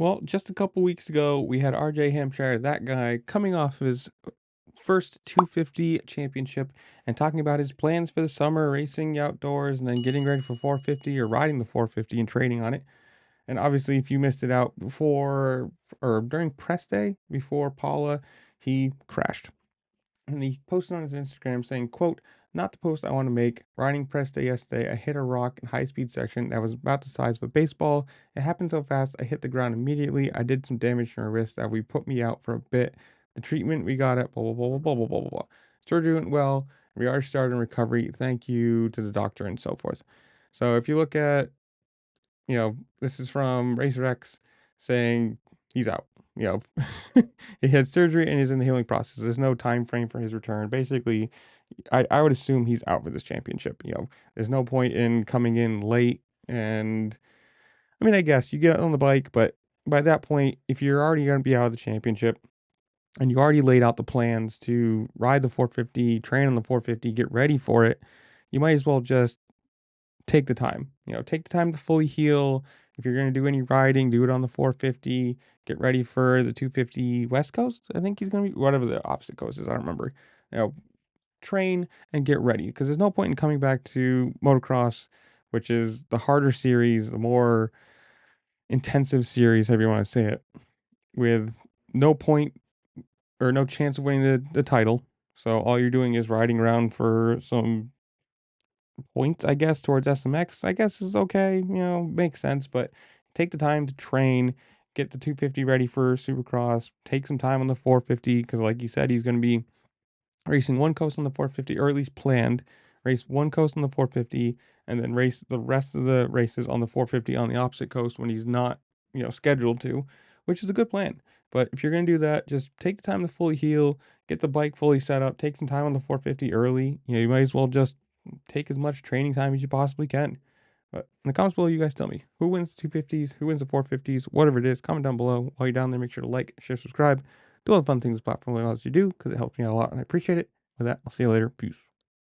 Well, just a couple weeks ago, we had RJ Hampshire, that guy, coming off his first 250 championship and talking about his plans for the summer, racing outdoors, and then getting ready for 450 or riding the 450 and training on it. And obviously, if you missed it out before or during press day before Paula, he crashed. And he posted on his Instagram saying, quote, "Not the post I want to make. Riding press day yesterday, I hit a rock in high speed section that was about the size of a baseball. It happened so fast, I hit the ground immediately. I did some damage to my wrist that we put me out for a bit. The treatment we got at blah, blah, blah, blah, blah, blah, blah, blah. Surgery went well. We are starting recovery. Thank you to the doctor," and so forth. So if you look at, this is from Racer X saying he's out. You he had surgery and he's in the healing process. There's no time frame for his return. Basically, I would assume he's out for this championship. There's no point in coming in late. And I mean, I guess you get on the bike, but by that point, if you're already going to be out of the championship and you already laid out the plans to ride the 450, train on the 450, get ready for it, you might as well just take the time. Take the time to fully heal. If you're going to do any riding, do it on the 450. Get ready for the 250 West Coast. I think he's going to be whatever the opposite coast is. I don't remember. Train and get ready, because there's no point in coming back to motocross, which is the harder series, the more intensive series, however you want to say it, with no point or no chance of winning the title. So all you're doing is riding around for some points, I guess, towards SMX, I guess is okay, makes sense, but take the time to train, get the 250 ready for supercross, take some time on the 450, because like you said, he's going to be racing one coast on the 450, or at least planned, race one coast on the 450, and then race the rest of the races on the 450 on the opposite coast when he's not, scheduled to, which is a good plan. But if you're going to do that, just take the time to fully heal, get the bike fully set up, take some time on the 450 early. You might as well just take as much training time as you possibly can. But in the comments below, you guys tell me who wins the 250s, who wins the 450s, whatever it is. Comment down below. While you're down there, make sure to like, share, subscribe, do all the fun things the platform allows you to do, because it helps me out a lot and I appreciate it. With that, I'll see you later. Peace.